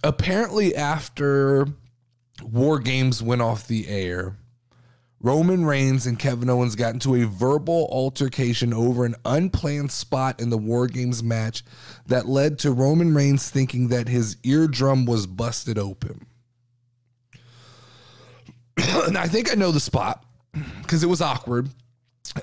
apparently after War Games went off the air, Roman Reigns and Kevin Owens got into a verbal altercation over an unplanned spot in the War Games match that led to Roman Reigns thinking that his eardrum was busted open. And I think I know the spot because it was awkward.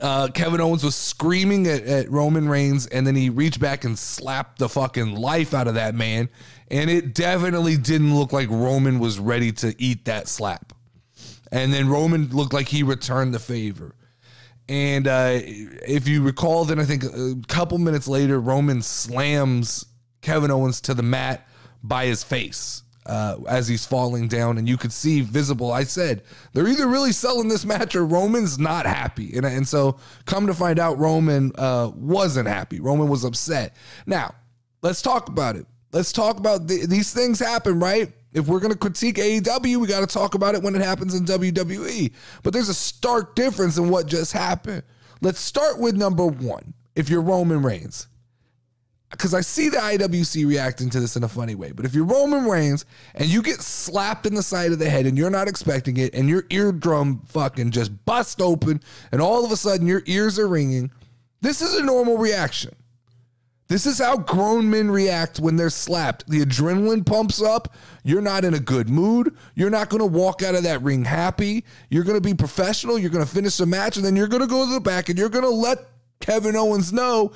Kevin Owens was screaming at Roman Reigns, and then he reached back and slapped the fucking life out of that man. And it definitely didn't look like Roman was ready to eat that slap. And then Roman looked like he returned the favor. And if you recall, then I think a couple minutes later, Roman slams Kevin Owens to the mat by his face as he's falling down. And you could see visible, I said, they're either really selling this match or Roman's not happy. And so come to find out, Roman wasn't happy. Roman was upset. Now, let's talk about it. Let's talk about these things happen, right? If we're going to critique AEW, we got to talk about it when it happens in WWE. But there's a stark difference in what just happened. Let's start with number one, if you're Roman Reigns. Because I see the IWC reacting to this in a funny way. But if you're Roman Reigns and you get slapped in the side of the head and you're not expecting it and your eardrum fucking just bust open and all of a sudden your ears are ringing, this is a normal reaction. This is how grown men react when they're slapped. The adrenaline pumps up. You're not in a good mood. You're not going to walk out of that ring happy. You're going to be professional. You're going to finish the match, and then you're going to go to the back, and you're going to let Kevin Owens know,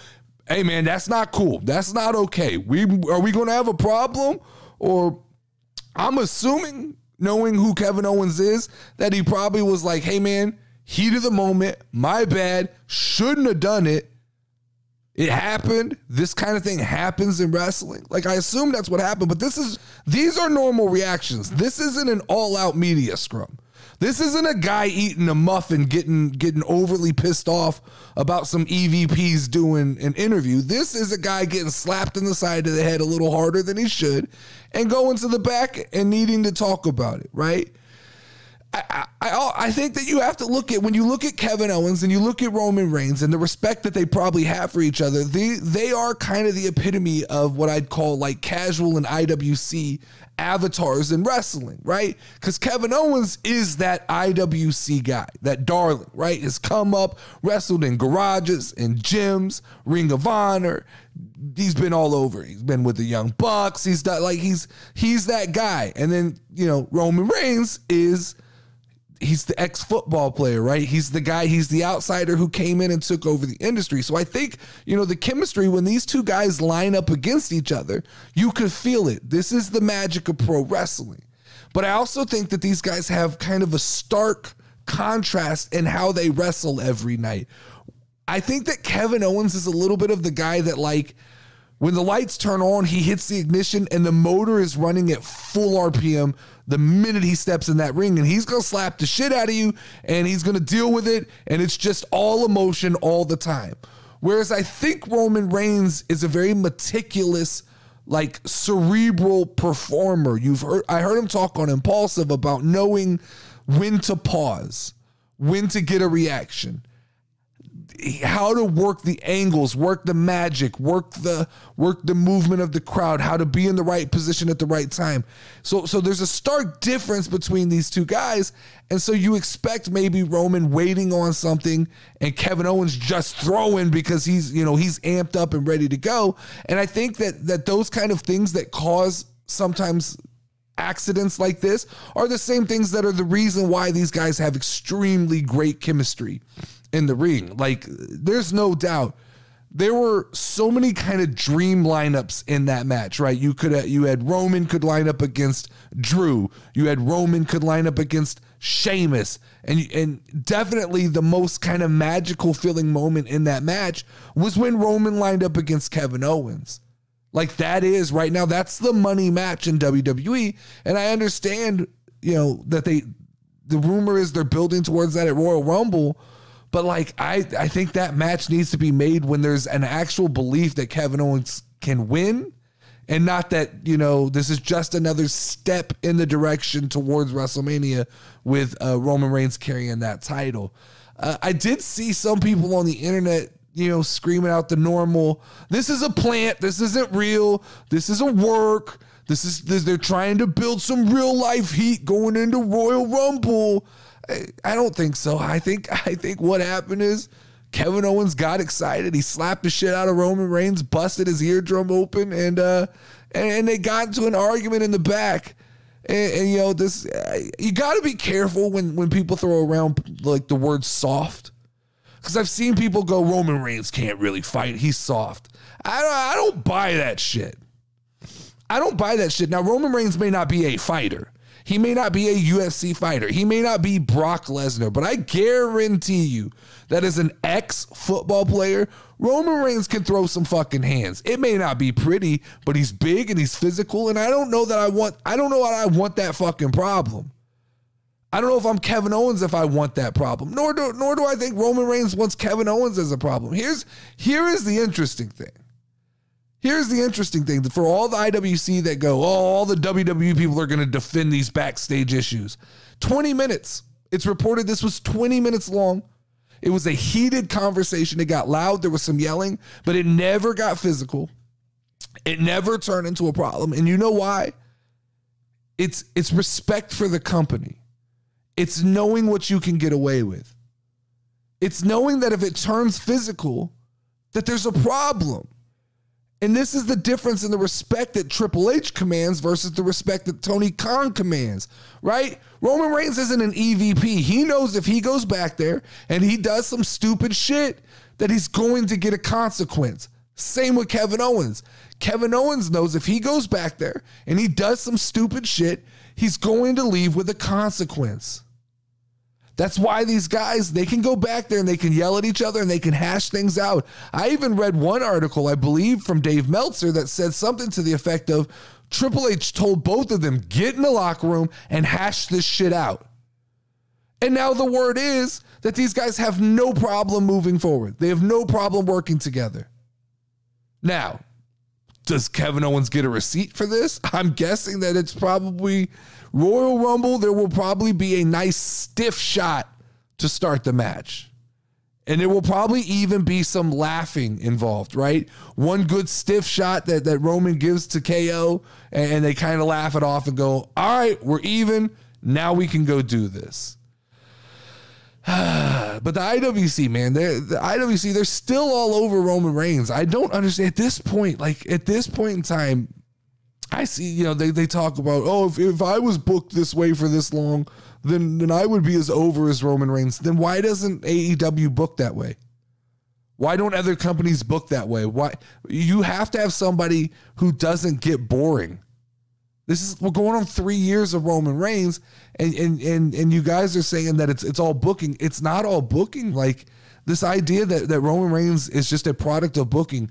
hey, man, that's not cool. That's not okay. Are we going to have a problem? Or I'm assuming, knowing who Kevin Owens is, that he probably was like, hey, man, heat of the moment, my bad, shouldn't have done it. It happened. This kind of thing happens in wrestling. Like, I assume that's what happened, but these are normal reactions. This isn't an all-out media scrum. This isn't a guy eating a muffin getting overly pissed off about some EVPs doing an interview. This is a guy getting slapped in the side of the head a little harder than he should and going to the back and needing to talk about it, right? I think that you have to look at, when you look at Kevin Owens and you look at Roman Reigns and the respect that they probably have for each other, they are kind of the epitome of what I'd call like casual and IWC avatars in wrestling, right? Because Kevin Owens is that IWC guy, that darling, right? Has come up, wrestled in garages, in gyms, Ring of Honor. He's been all over. He's been with the Young Bucks. He's that guy. And then, you know, Roman Reigns he's the ex-football player, right? He's the guy, he's the outsider who came in and took over the industry. So I think, you know, the chemistry, when these two guys line up against each other, you could feel it. This is the magic of pro wrestling. But I also think that these guys have kind of a stark contrast in how they wrestle every night. I think that Kevin Owens is a little bit of the guy that, like, when the lights turn on, he hits the ignition and the motor is running at full RPM the minute he steps in that ring, and he's going to slap the shit out of you and he's going to deal with it, and it's just all emotion all the time. Whereas I think Roman Reigns is a very meticulous, like, cerebral performer. I heard him talk on Impulsive about knowing when to pause, when to get a reaction, how to work the angles, work the magic, work the movement of the crowd, how to be in the right position at the right time. So there's a stark difference between these two guys. And so you expect maybe Roman waiting on something and Kevin Owens just throwing because he's amped up and ready to go. And I think that those kind of things that cause sometimes accidents like this are the same things that are the reason why these guys have extremely great chemistry in the ring. Like, there's no doubt there were so many kind of dream lineups in that match, right? You had Roman could line up against Drew. You had Roman could line up against Sheamus. And definitely the most kind of magical feeling moment in that match was when Roman lined up against Kevin Owens. Like, that is right now, that's the money match in WWE. And I understand, you know, that the rumor is they're building towards that at Royal Rumble. But, like, I think that match needs to be made when there's an actual belief that Kevin Owens can win, and not that, you know, this is just another step in the direction towards WrestleMania with Roman Reigns carrying that title. I did see some people on the internet, you know, screaming out the normal, this is a plant, this isn't real, this is a work, They're trying to build some real life heat going into Royal Rumble. I don't think so. I think what happened is Kevin Owens got excited. He slapped the shit out of Roman Reigns, busted his eardrum open, and they got into an argument in the back. And you know, this, you got to be careful when people throw around like the word soft, because I've seen people go, Roman Reigns can't really fight, he's soft. I don't buy that shit. I don't buy that shit. Now, Roman Reigns may not be a fighter. He may not be a UFC fighter. He may not be Brock Lesnar, but I guarantee you that as an ex-football player, Roman Reigns can throw some fucking hands. It may not be pretty, but he's big and he's physical, and I don't know that I want that fucking problem. I don't know if I'm Kevin Owens if I want that problem. Nor do I think Roman Reigns wants Kevin Owens as a problem. Here is the interesting thing. Here's the interesting thing. For all the IWC that go, oh, all the WWE people are going to defend these backstage issues. 20 minutes. It's reported this was 20 minutes long. It was a heated conversation. It got loud. There was some yelling, but it never got physical. It never turned into a problem. And you know why? It's respect for the company. It's knowing what you can get away with. It's knowing that if it turns physical, that there's a problem. And this is the difference in the respect that Triple H commands versus the respect that Tony Khan commands, right? Roman Reigns isn't an EVP. He knows if he goes back there and he does some stupid shit that he's going to get a consequence. Same with Kevin Owens. Kevin Owens knows if he goes back there and he does some stupid shit, he's going to leave with a consequence. That's why these guys, they can go back there and they can yell at each other and they can hash things out. I even read one article, I believe, from Dave Meltzer that said something to the effect of Triple H told both of them, get in the locker room and hash this shit out. And now the word is that these guys have no problem moving forward. They have no problem working together. Now, does Kevin Owens get a receipt for this? I'm guessing that it's probably Royal Rumble. There will probably be a nice stiff shot to start the match. And there will probably even be some laughing involved, right? One good stiff shot that Roman gives to KO, and they kind of laugh it off and go, all right, we're even. Now we can go do this. But the IWC, man, they're still all over Roman Reigns. I don't understand at this point in time, I see, you know, they talk about, oh, if I was booked this way for this long, then I would be as over as Roman Reigns. Then why doesn't AEW book that way? Why don't other companies book that way? Why? You have to have somebody who doesn't get boring. We're going on 3 years of Roman Reigns, and you guys are saying that it's all booking. It's not all booking. Like this idea that Roman Reigns is just a product of booking.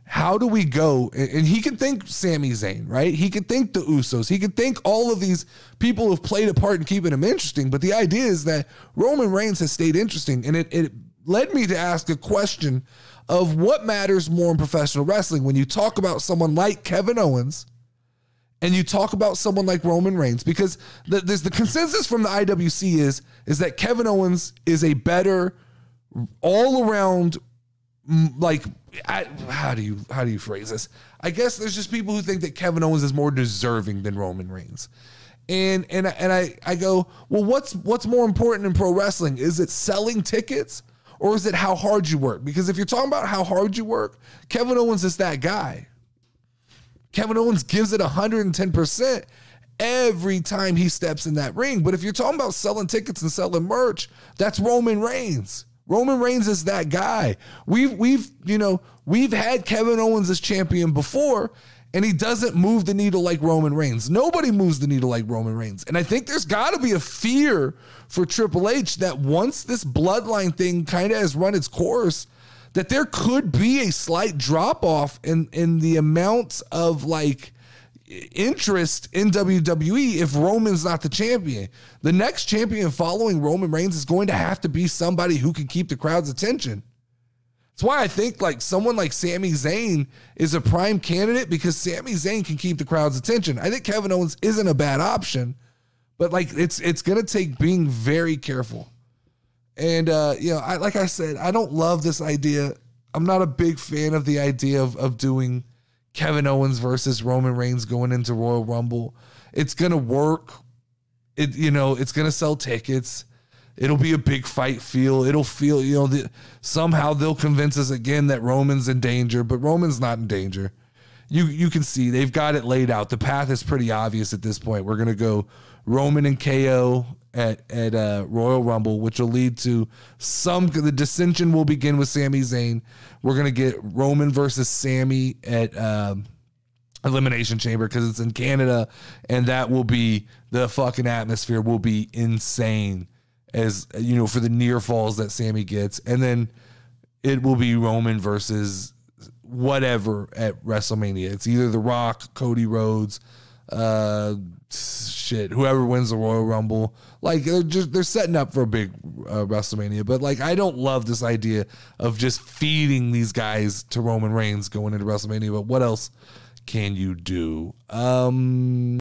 How do we go? And he can thank Sami Zayn, right? He can thank the Usos. He can thank all of these people who have played a part in keeping him interesting. But the idea is that Roman Reigns has stayed interesting. And it led me to ask a question of what matters more in professional wrestling when you talk about someone like Kevin Owens and you talk about someone like Roman Reigns, because there's the consensus from the IWC is that Kevin Owens is a better all around, like, how do you phrase this? I guess there's just people who think that Kevin Owens is more deserving than Roman Reigns. And I go, well, what's more important in pro wrestling? Is it selling tickets or is it how hard you work? Because if you're talking about how hard you work, Kevin Owens is that guy. Kevin Owens gives it 110% every time he steps in that ring. But if you're talking about selling tickets and selling merch, that's Roman Reigns. Roman Reigns is that guy. We've had Kevin Owens as champion before, and he doesn't move the needle like Roman Reigns. Nobody moves the needle like Roman Reigns. And I think there's got to be a fear for Triple H that once this bloodline thing kind of has run its course, that there could be a slight drop off in the amount of like interest in WWE if Roman's not the champion. The next champion following Roman Reigns is going to have to be somebody who can keep the crowd's attention. That's why I think like someone like Sami Zayn is a prime candidate, because Sami Zayn can keep the crowd's attention. I think Kevin Owens isn't a bad option, but like it's going to take being very careful. And like I said, I don't love this idea. I'm not a big fan of the idea of doing Kevin Owens versus Roman Reigns going into Royal Rumble. It's going to work. It's going to sell tickets. It'll be a big fight feel. It'll feel, somehow they'll convince us again that Roman's in danger, but Roman's not in danger. You can see they've got it laid out. The path is pretty obvious at this point. We're going to go Roman and KO at Royal Rumble, which will lead to the dissension will begin with Sami Zayn. We're going to get Roman versus Sami at Elimination Chamber because it's in Canada, and that will be, the fucking atmosphere will be insane, as for the near falls that Sami gets. And then it will be Roman versus whatever at WrestleMania. It's either The Rock, Cody Rhodes, whoever wins the Royal Rumble. Like, they're setting up for a big WrestleMania. But like, I don't love this idea of just feeding these guys to Roman Reigns going into WrestleMania. But what else can you do?